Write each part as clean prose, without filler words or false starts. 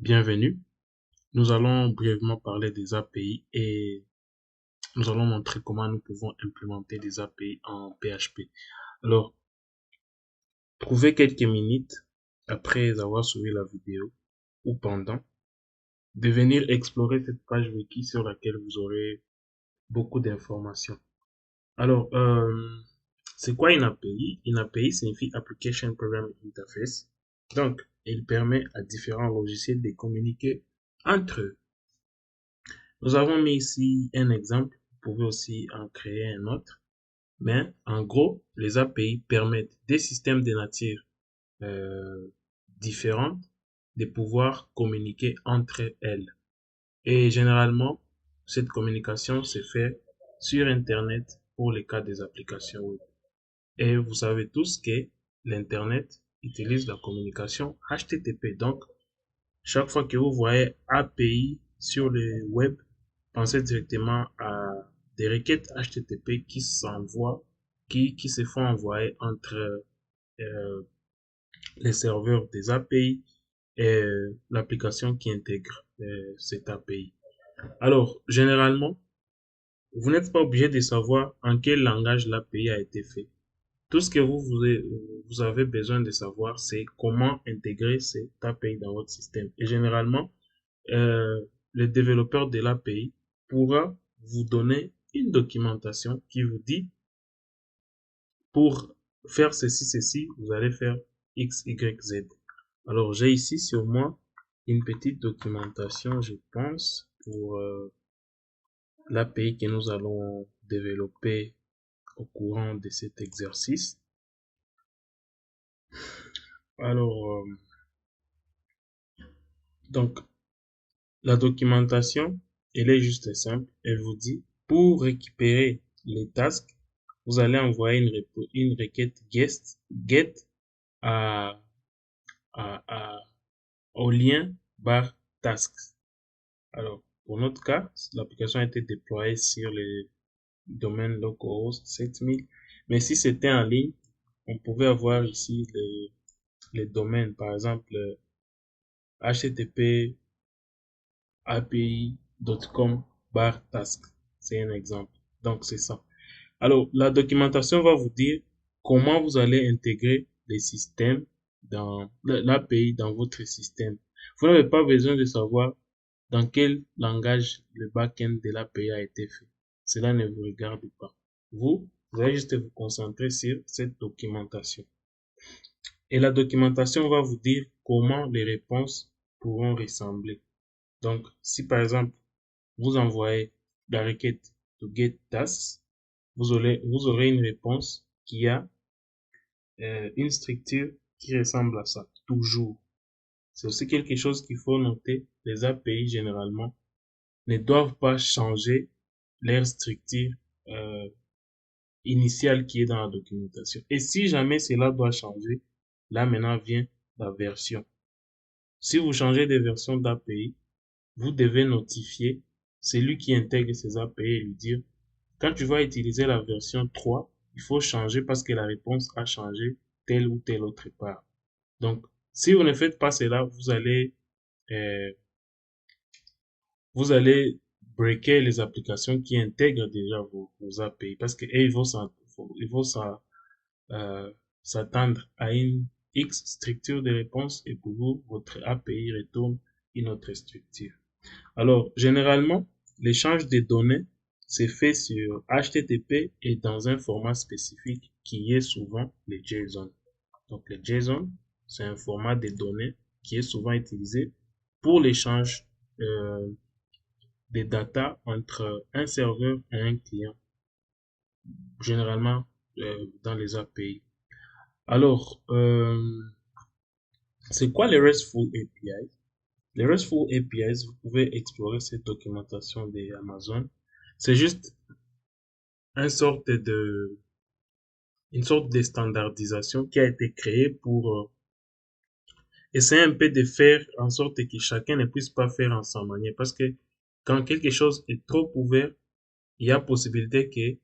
Bienvenue. Nous allons brièvement parler des API et nous allons montrer comment nous pouvons implémenter des API en PHP. Alors, trouvez quelques minutes après avoir suivi la vidéo ou pendant de venir explorer cette page wiki sur laquelle vous aurez beaucoup d'informations. Alors, c'est quoi une API? Une API signifie Application Programming Interface. Donc, il permet à différents logiciels de communiquer entre eux. Nous avons mis ici un exemple, vous pouvez aussi en créer un autre, mais en gros, les API permettent des systèmes de nature euh, différentes de pouvoir communiquer entre elles. Et généralement, cette communication se fait sur Internet pour les cas des applications web. Et vous savez tous que l'Internet utilise la communication HTTP. Donc, chaque fois que vous voyez API sur le web, pensez directement à des requêtes HTTP qui s'envoient, qui se font envoyer entre euh, les serveurs des API et l'application qui intègre cette API. Alors, généralement, vous n'êtes pas obligé de savoir en quel langage l'API a été fait. Tout ce que vous avez besoin de savoir, c'est comment intégrer cette API dans votre système. Et généralement, euh, le développeur de l'API pourra vous donner une documentation qui vous dit pour faire ceci, vous allez faire X, Y, Z. Alors, j'ai ici sur moi une petite documentation, je pense, pour l'API que nous allons développer au courant de cet exercice. Alors, donc, la documentation, elle est juste simple. Elle vous dit, pour récupérer les tasks, vous allez envoyer une requête get à, à, à- au lien bar tasks. Alors, pour notre cas, l'application a été déployée sur le domaine localhost 7000. Mais si c'était en ligne, on pouvait avoir ici les domaines, par exemple, http api.com bar task. C'est un exemple. Donc, c'est ça. Alors, la documentation va vous dire comment vous allez intégrer les systèmes dans l'API dans votre système. Vous n'avez pas besoin de savoir dans quel langage le backend de l'API a été fait. Cela ne vous regarde pas. Vous allez juste vous concentrer sur cette documentation. Et la documentation va vous dire comment les réponses pourront ressembler. Donc, si par exemple, vous envoyez la requête to get tasks, vous aurez une réponse qui a une structure qui ressemble à ça, toujours. C'est aussi quelque chose qu'il faut noter. Les API, généralement, ne doivent pas changer leur structure euh, initiale qui est dans la documentation. Et si jamais cela doit changer, là maintenant vient la version. Si vous changez de version d'API, vous devez notifier celui qui intègre ces API et lui dire, quand tu vas utiliser la version 3, il faut changer parce que la réponse a changé telle ou telle autre part. Donc, si vous ne faites pas cela, euh, vous allez breaker les applications qui intègrent déjà vos API parce que ils vont s'attendre à une X structure de réponse et pour vous, votre API retourne une autre structure. Alors, généralement, l'échange des données c'est fait sur HTTP et dans un format spécifique qui est souvent le JSON. Donc, le JSON, c'est un format de données qui est souvent utilisé pour l'échange euh, des data entre un serveur et un client, généralement dans les API. Alors, c'est quoi les RESTful APIs? Les RESTful APIs, vous pouvez explorer cette documentation d'Amazon. C'est juste une sorte de standardisation qui a été créée pour essayer un peu de faire en sorte que chacun ne puisse pas faire en sa manière. Parce que quand quelque chose est trop ouvert, il y a possibilité que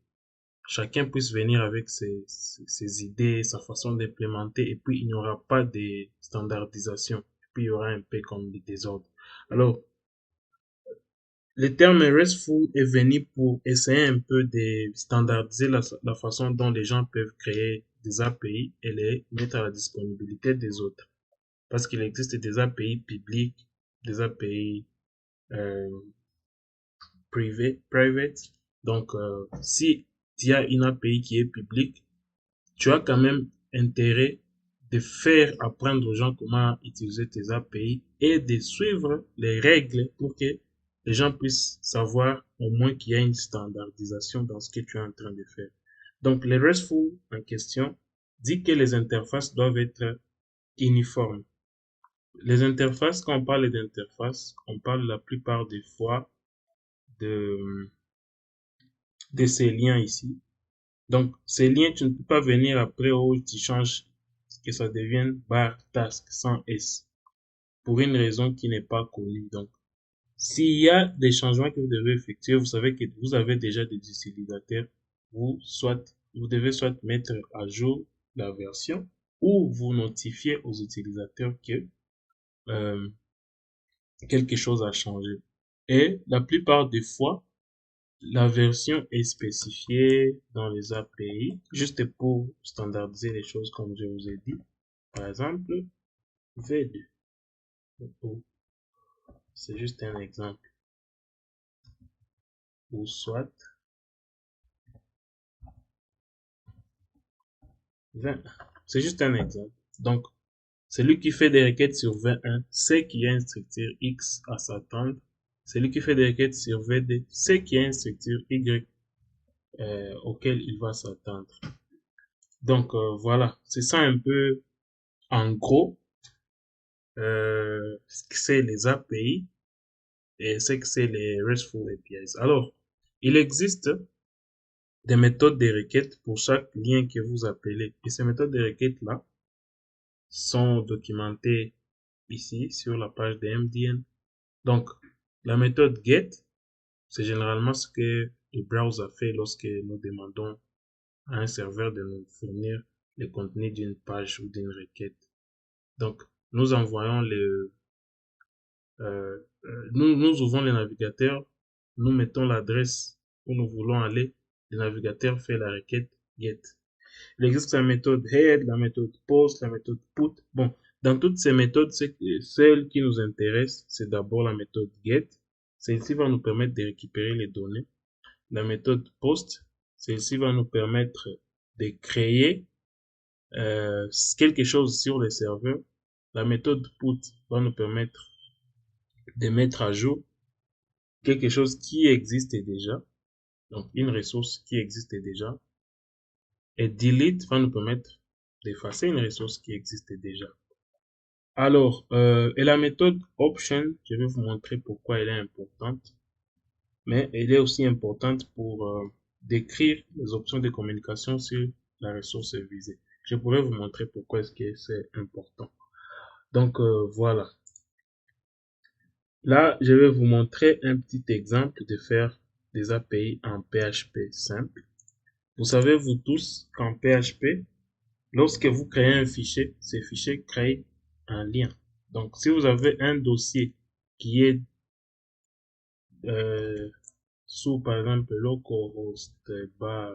chacun puisse venir avec ses idées, sa façon d'implémenter, et puis il n'y aura pas de standardisation. puis il y aura un peu comme des désordres. Alors, le terme RESTful est venu pour essayer un peu de standardiser la façon dont les gens peuvent créer des API et les mettre à la disponibilité des autres. Parce qu'il existe des API publics, des API euh, private. Donc, si il y a une API qui est publique, tu as quand même intérêt de faire apprendre aux gens comment utiliser tes API et de suivre les règles pour que les gens puissent savoir au moins qu'il y a une standardisation dans ce que tu es en train de faire. Donc, le RESTful en question dit que les interfaces doivent être uniformes. Les interfaces, quand on parle d'interfaces, on parle la plupart des fois de, de ces liens ici. Donc, ces liens, tu ne peux pas venir après où tu changes que ça devienne bar task sans S pour une raison qui n'est pas connue. Donc, s'il y a des changements que vous devez effectuer, vous savez que vous avez déjà des utilisateurs, vous devez soit mettre à jour la version ou vous notifier aux utilisateurs que euh, quelque chose a changé. Et la plupart des fois, la version est spécifiée dans les API, juste pour standardiser les choses comme je vous ai dit. Par exemple, V2. C'est juste un exemple. Ou soit 20. C'est juste un exemple. Donc, celui qui fait des requêtes sur V1 sait qu'il y a une structure X à s'attendre. Celui qui fait des requêtes sur V2 sait qu'il y a une structure Y auquel il va s'attendre. Donc, voilà. C'est ça un peu, en gros, ce que c'est les API et ce que c'est les RESTful APIs. Alors, il existe des méthodes de requêtes pour chaque lien que vous appelez. Et ces méthodes de requêtes-là sont documentées ici sur la page de MDN. Donc, la méthode GET, c'est généralement ce que le browser fait lorsque nous demandons à un serveur de nous fournir le contenu d'une page ou d'une requête. Donc, nous envoyons nous ouvrons le navigateur, nous mettons l'adresse où nous voulons aller, le navigateur fait la requête GET. Il existe la méthode head, la méthode post, la méthode put. Bon, dans toutes ces méthodes, celle qui nous intéresse, c'est d'abord la méthode get. Celle-ci va nous permettre de récupérer les données. La méthode post, celle-ci va nous permettre de créer quelque chose sur le serveur. La méthode put va nous permettre de mettre à jour quelque chose qui existe déjà, donc une ressource qui existe déjà. Et delete va nous permettre d'effacer une ressource qui existe déjà. Alors, et la méthode option, je vais vous montrer pourquoi elle est importante, mais elle est aussi importante pour décrire les options de communication sur la ressource visée. Je pourrais vous montrer pourquoi est-ce que c'est important. Donc, voilà. Là, je vais vous montrer un petit exemple de faire des API en PHP simple. Vous savez, vous tous, qu'en PHP, lorsque vous créez un fichier, ce fichier crée un lien. Donc, si vous avez un dossier qui est sous, par exemple, localhost bar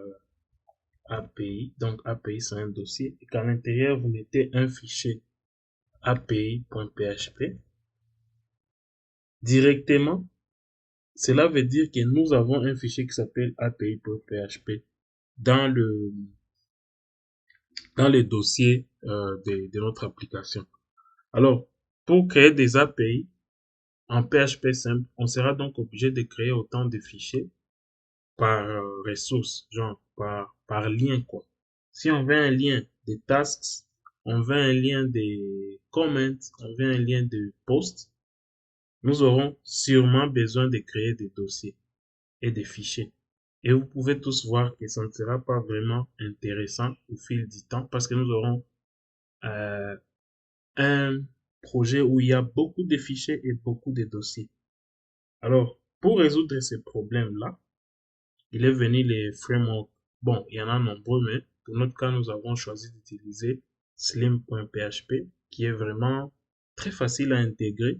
API, donc API c'est un dossier, et qu'à l'intérieur, vous mettez un fichier API.php, directement, cela veut dire que nous avons un fichier qui s'appelle API.php dans dans les dossiers de notre application. Alors, pour créer des API en PHP simple, on sera donc obligé de créer autant de fichiers par ressource, genre par lien, quoi. Si on veut un lien des tasks, on veut un lien des comments, on veut un lien de posts, nous aurons sûrement besoin de créer des dossiers et des fichiers. Et vous pouvez tous voir que ça ne sera pas vraiment intéressant au fil du temps parce que nous aurons euh, un projet où il y a beaucoup de fichiers et beaucoup de dossiers. Alors, pour résoudre ces problèmes-là, il est venu les frameworks. Bon, il y en a nombreux, mais pour notre cas, nous avons choisi d'utiliser slim.php, qui est vraiment très facile à intégrer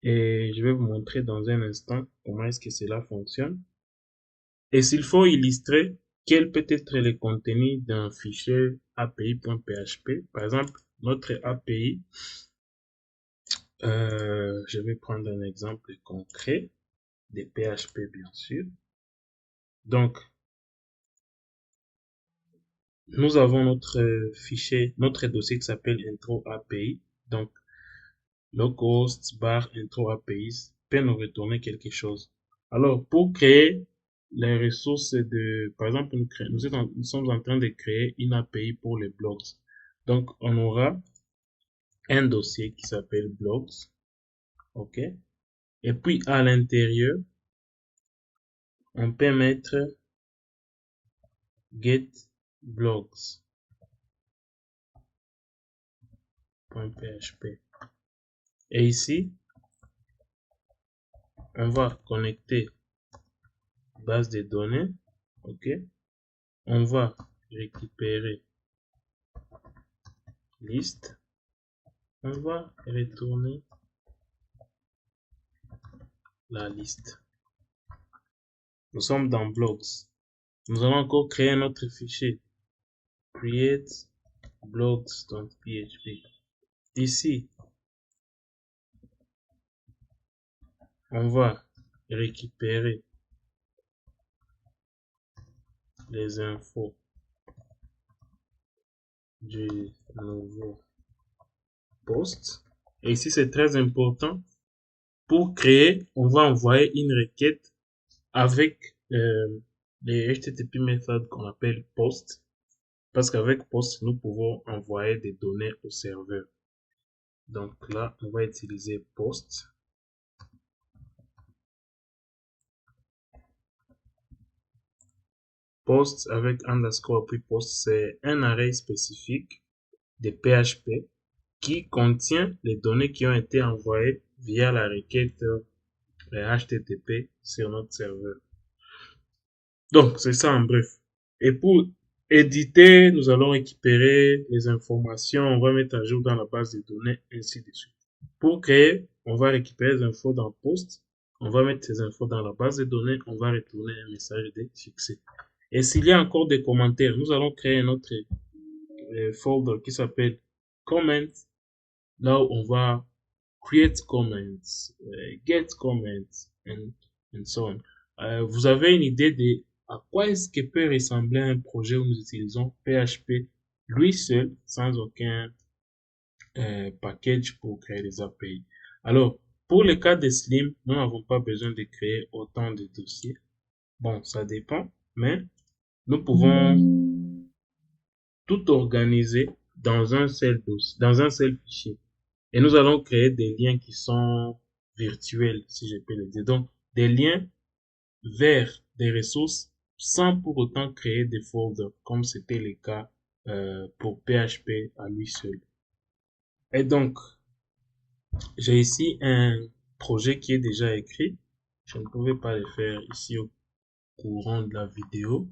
et je vais vous montrer dans un instant comment est-ce que cela fonctionne. Et s'il faut illustrer quel peut être le contenu d'un fichier API.php, par exemple, notre API, je vais prendre un exemple concret de PHP bien sûr. Donc, nous avons notre fichier, notre dossier qui s'appelle intro API. Donc, localhost bar intro APIs peut nous retourner quelque chose. Alors, pour créer les ressources par exemple, nous sommes en train de créer une API pour les blogs. Donc, on aura un dossier qui s'appelle blogs. OK? Et puis, à l'intérieur, on peut mettre get blogs.php. Et ici, on va connecter base de données. OK? On va récupérer liste. On va retourner la liste. Nous sommes dans blogs. Nous allons encore créer un autre fichier. Create blogs.php. Ici, on va récupérer les infos du nouveau post. Et ici, c'est très important. Pour créer, on va envoyer une requête avec les HTTP méthodes qu'on appelle post. Parce qu'avec post, nous pouvons envoyer des données au serveur. Donc là, on va utiliser post. Post avec underscore puis post, c'est un array spécifique de PHP qui contient les données qui ont été envoyées via la requête HTTP sur notre serveur. Donc, c'est ça en bref. Et pour éditer, nous allons récupérer les informations, on va mettre à jour dans la base de données, ainsi de suite. Pour créer, on va récupérer les infos dans Post, on va mettre ces infos dans la base de données, on va retourner un message de succès. Et s'il y a encore des commentaires, nous allons créer un autre folder qui s'appelle Comments, là où on va create comments, get comments, and so on. Vous avez une idée de à quoi est-ce que peut ressembler un projet où nous utilisons PHP lui seul, sans aucun package pour créer des API. Alors, pour le cas de Slim, nous n'avons pas besoin de créer autant de dossiers. Bon, ça dépend, mais nous pouvons tout organiser dans un seul dossier, dans un seul fichier. Et nous allons créer des liens qui sont virtuels, si je peux le dire. Donc, des liens vers des ressources sans pour autant créer des folders, comme c'était le cas pour PHP à lui seul. Et donc, j'ai ici un projet qui est déjà écrit. Je ne pouvais pas le faire ici au courant de la vidéo,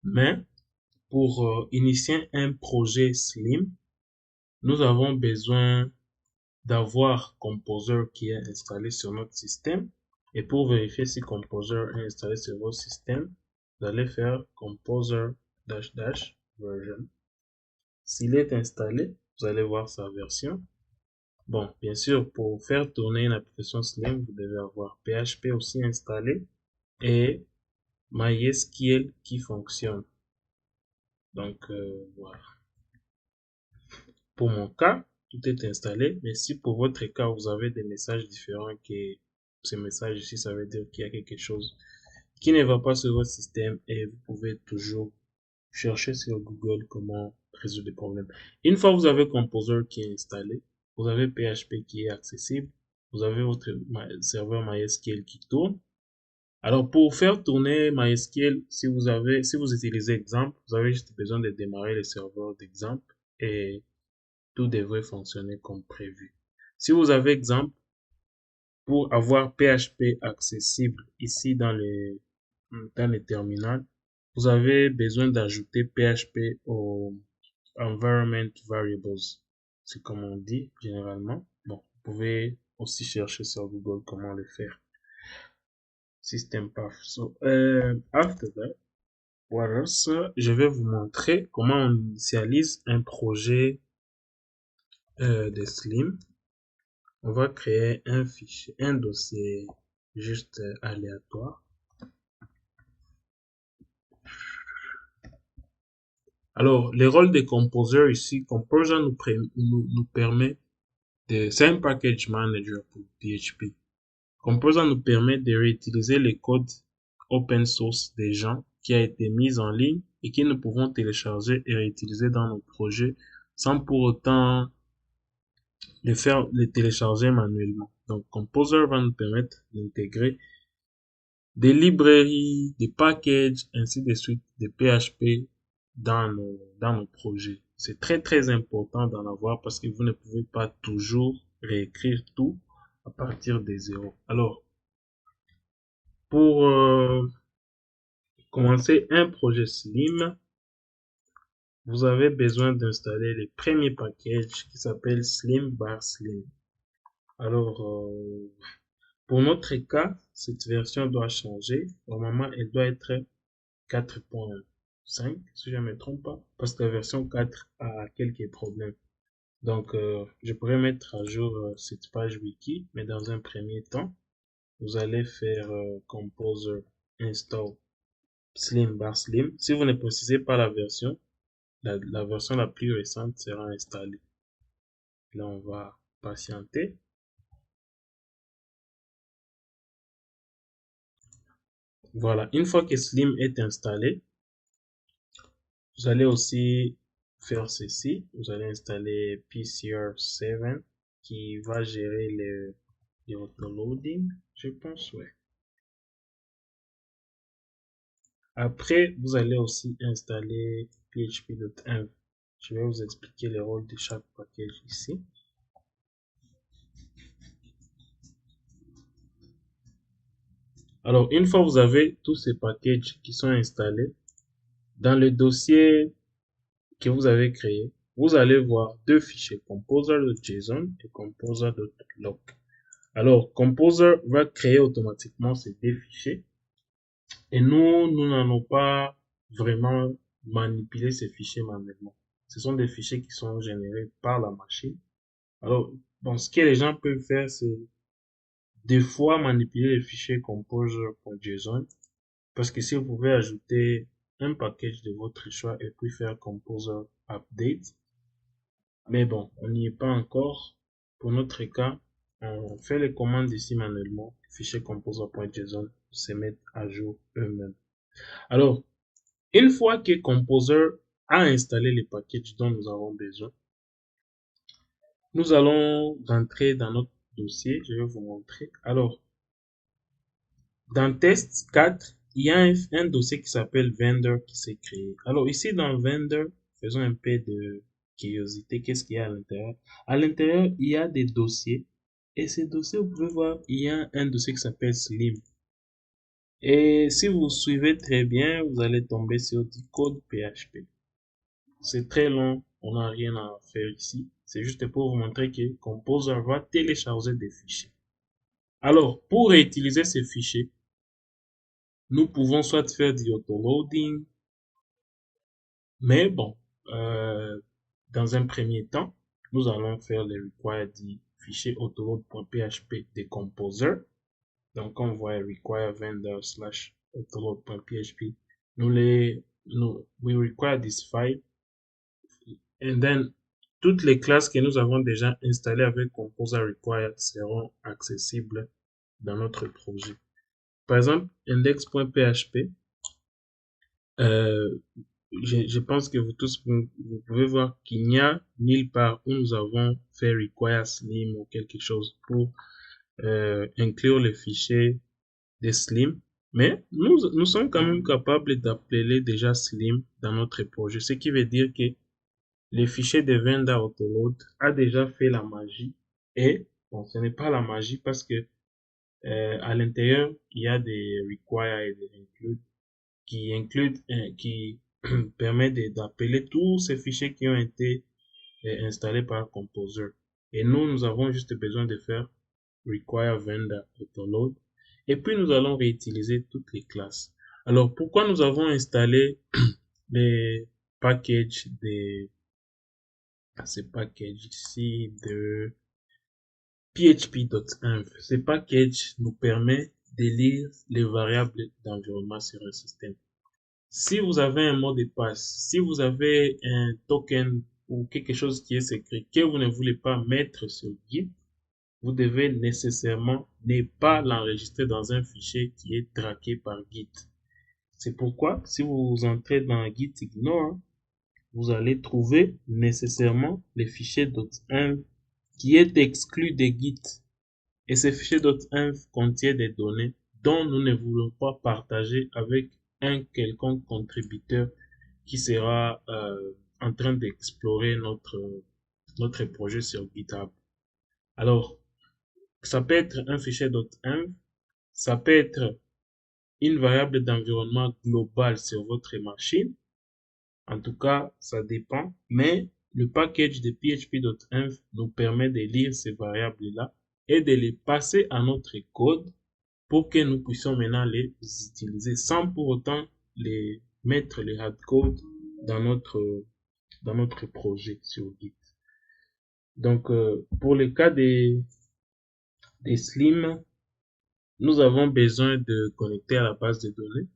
mais pour initier un projet Slim, nous avons besoin d'avoir Composer qui est installé sur notre système. Et pour vérifier si Composer est installé sur votre système, vous allez faire Composer -- version. S'il est installé, vous allez voir sa version. Bon, bien sûr, pour faire tourner une application Slim, vous devez avoir PHP aussi installé et MySQL qui fonctionne. Donc, voilà. Pour mon cas, tout est installé, mais si pour votre cas, vous avez des messages différents, que ce message ici, ça veut dire qu'il y a quelque chose qui ne va pas sur votre système et vous pouvez toujours chercher sur Google comment résoudre les problèmes. Une fois que vous avez Composer qui est installé, vous avez PHP qui est accessible, vous avez votre serveur MySQL qui tourne. Alors, pour faire tourner MySQL, si vous utilisez Exemple, vous avez juste besoin de démarrer le serveur d'Exemple et tout devrait fonctionner comme prévu. Si vous avez Exemple, pour avoir PHP accessible ici dans les terminals, vous avez besoin d'ajouter PHP au environment variables. C'est comme on dit généralement. Bon, pouvez aussi chercher sur Google comment le faire. System path. So, after that, what else? Je vais vous montrer comment on initialise un projet de Slim. On va créer un fichier, un dossier juste aléatoire. Alors, les rôles des composers ici, Composer nous permet de, c'est un package manager pour PHP. Composer nous permet de réutiliser les codes open source des gens qui a été mis en ligne et que nous pouvons télécharger et réutiliser dans nos projets sans pour autant les télécharger manuellement. Donc, Composer va nous permettre d'intégrer des librairies, des packages, ainsi de suite, des PHP dans nos projets. C'est très très important d'en avoir parce que vous ne pouvez pas toujours réécrire tout à partir des zéros. Alors, pour commencer un projet Slim, vous avez besoin d'installer le premier package qui s'appelle Slim. Alors, pour notre cas, cette version doit changer. Normalement, elle doit être 4.5, si je ne me trompe pas, parce que la version 4 a quelques problèmes. Donc, je pourrais mettre à jour cette page wiki, mais dans un premier temps, vous allez faire Composer install Slim. Si vous ne précisez pas la version, la version la plus récente sera installée. Là, on va patienter. Voilà, une fois que Slim est installé, vous allez aussi faire ceci. Vous allez installer PCR7 qui va gérer les autoloading, je pense, ouais. Après, vous allez aussi installer php.env. Je vais vous expliquer les rôles de chaque package ici. Alors, une fois que vous avez tous ces packages qui sont installés, dans le dossier que vous avez créé, vous allez voir deux fichiers, composer.json et composer.log. Alors, Composer va créer automatiquement ces deux fichiers et nous n'allons pas vraiment manipuler ces fichiers manuellement. Ce sont des fichiers qui sont générés par la machine. Alors, bon, ce que les gens peuvent faire, c'est des fois manipuler les fichiers composer.json parce que si vous pouvez ajouter un package de votre choix et puis faire composer update, mais bon, on n'y est pas encore. Pour notre cas, on fait les commandes ici manuellement. Les fichiers composer.json se mettent à jour eux-mêmes. Alors, une fois que Composer a installé les packages dont nous avons besoin, nous allons rentrer dans notre dossier. Je vais vous montrer. Alors, dans test 4, il y a un dossier qui s'appelle vendor qui s'est créé. Alors ici dans vendor, faisons un peu de curiosité. Qu'est-ce qu'il y a à l'intérieur? À l'intérieur, il y a des dossiers. Et ces dossiers, vous pouvez voir, il y a un dossier qui s'appelle Slim. Et si vous suivez très bien, vous allez tomber sur du code PHP. C'est très long, on n'a rien à faire ici. C'est juste pour vous montrer que Composer va télécharger des fichiers. Alors, pour réutiliser ces fichiers, nous pouvons soit faire du autoloading, mais bon, dans un premier temps, nous allons faire les require du fichier autoload.php de Composer. Donc, on voit require vendor slash autoload.php. We require this file. And then, toutes les classes que nous avons déjà installées avec Composer required seront accessibles dans notre projet. Par exemple, index.php, je pense que vous tous, vous pouvez voir qu'il n'y a nulle part où nous avons fait require slim ou quelque chose pour inclure les fichiers de slim. Mais nous sommes quand même capables d'appeler déjà slim dans notre projet. Ce qui veut dire que les fichiers de vendor autoload a déjà fait la magie. Et bon, ce n'est pas la magie parce que à l'intérieur, il y a des require et des include qui permet d'appeler tous ces fichiers qui ont été installés par Composer. Et nous avons juste besoin de faire require vendor autoload. Et puis, nous allons réutiliser toutes les classes. Alors, pourquoi nous avons installé les packages ces packages ici de php.env. Ces packages nous permettent de lire les variables d'environnement sur un système. Si vous avez un mot de passe, si vous avez un token ou quelque chose qui est secret que vous ne voulez pas mettre sur Git, vous devez nécessairement ne pas l'enregistrer dans un fichier qui est traqué par Git. C'est pourquoi, si vous entrez dans Git ignore, vous allez trouver nécessairement les fichiers .env qui est exclu de Git. Et ces fichiers .env contiennent des données dont nous ne voulons pas partager avec un quelconque contributeur qui sera en train d'explorer notre projet sur GitHub. Alors, ça peut être un fichier .env, ça peut être une variable d'environnement globale sur votre machine. En tout cas, ça dépend, mais le package de php.env nous permet de lire ces variables-là et de les passer à notre code pour que nous puissions maintenant les utiliser sans pour autant les mettre les hardcode dans notre projet sur Git. Donc, pour le cas des Slim, nous avons besoin de connecter à la base de données.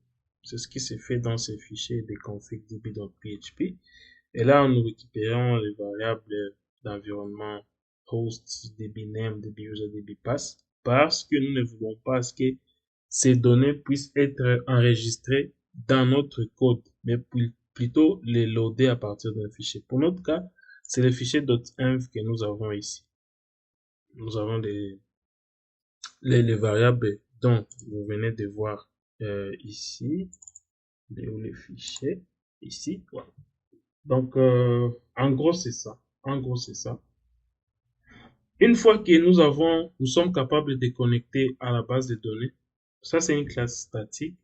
C'est ce qui se fait dans ces fichiers de config.db.php. Et là, nous récupérons les variables d'environnement host, dbname, dbuser, dbpass, parce que nous ne voulons pas que ces données puissent être enregistrées dans notre code, mais plutôt les loader à partir d'un fichier. Pour notre cas, c'est le fichier .env que nous avons ici. Nous avons les variables dont vous venez de voir ici, les fichiers, ici, voilà. Donc, en gros, c'est ça. En gros, c'est ça. Une fois que nous sommes capables de connecter à la base de données, ça c'est une classe statique.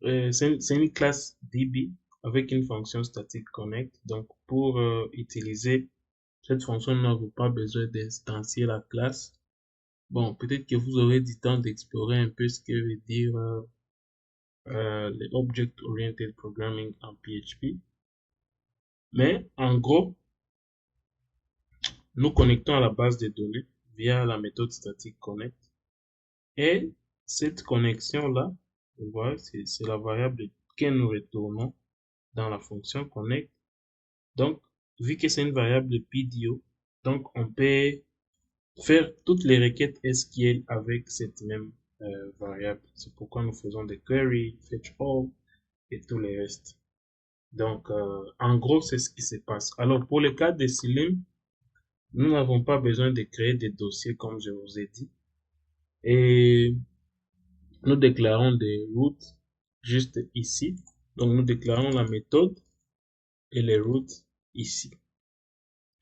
C'est une classe DB avec une fonction statique connect. Donc, pour utiliser cette fonction, nous n'avons pas besoin d'instancier la classe. Bon, peut-être que vous aurez du temps d'explorer un peu ce que veut dire le Object Oriented Programming en PHP. Mais en gros, nous connectons à la base de données via la méthode static connect. Et cette connexion-là, vous voyez, c'est la variable que nous retournons dans la fonction connect. Donc, vu que c'est une variable PDO, donc on peut faire toutes les requêtes SQL avec cette même variable. C'est pourquoi nous faisons des queries, fetch all et tout le reste. Donc, en gros, c'est ce qui se passe. Alors, pour le cas de Slim, nous n'avons pas besoin de créer des dossiers comme je vous ai dit. Et nous déclarons des routes juste ici. Donc, nous déclarons la méthode et les routes ici.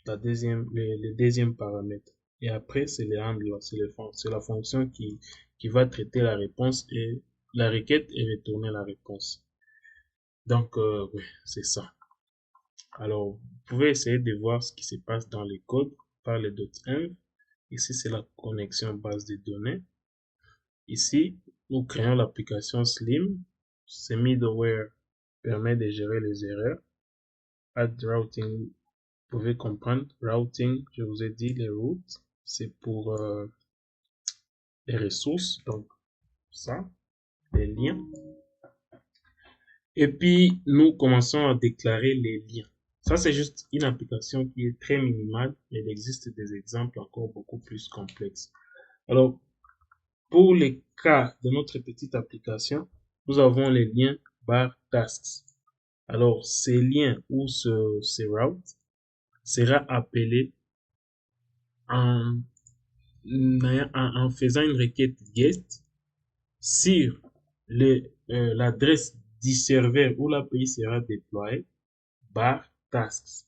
Le deuxième paramètre. Et après, c'est les handlers, c'est la fonction qui va traiter la réponse et la requête et retourner la réponse. Donc, ouais, c'est ça. Alors, vous pouvez essayer de voir ce qui se passe dans les codes par les .env. Ici, c'est la connexion base de données. Ici, nous créons l'application Slim. Ce middleware permet de gérer les erreurs. Add routing, vous pouvez comprendre. Routing, je vous ai dit, les routes, c'est pour les ressources. Donc, ça, les liens. Et puis, nous commençons à déclarer les liens. Ça, c'est juste une application qui est très minimale. Il existe des exemples encore beaucoup plus complexes. Alors, pour les cas de notre petite application, nous avons les liens bar tasks. Alors, ces liens ou ces routes sera appelé en faisant une requête GET sur l'adresse du serveur où l'API sera déployée bar tasks.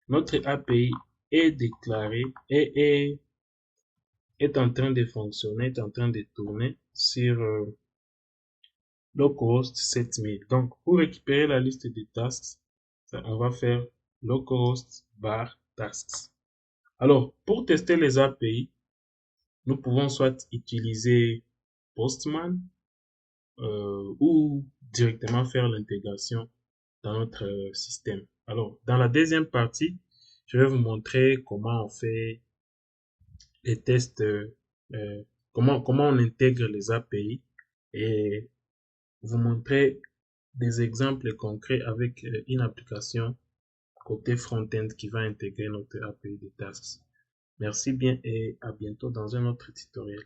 Notre API est déclarée et est en train de fonctionner, est en train de tourner sur localhost 7000. Donc, pour récupérer la liste des tasks, on va faire localhost bar tasks. Alors, pour tester les API, nous pouvons soit utiliser Postman ou directement faire l'intégration dans notre système. Alors, dans la deuxième partie, je vais vous montrer comment on fait les tests, comment on intègre les API et vous montrer des exemples concrets avec une application côté front-end qui va intégrer notre API de tasks. Merci bien et à bientôt dans un autre tutoriel.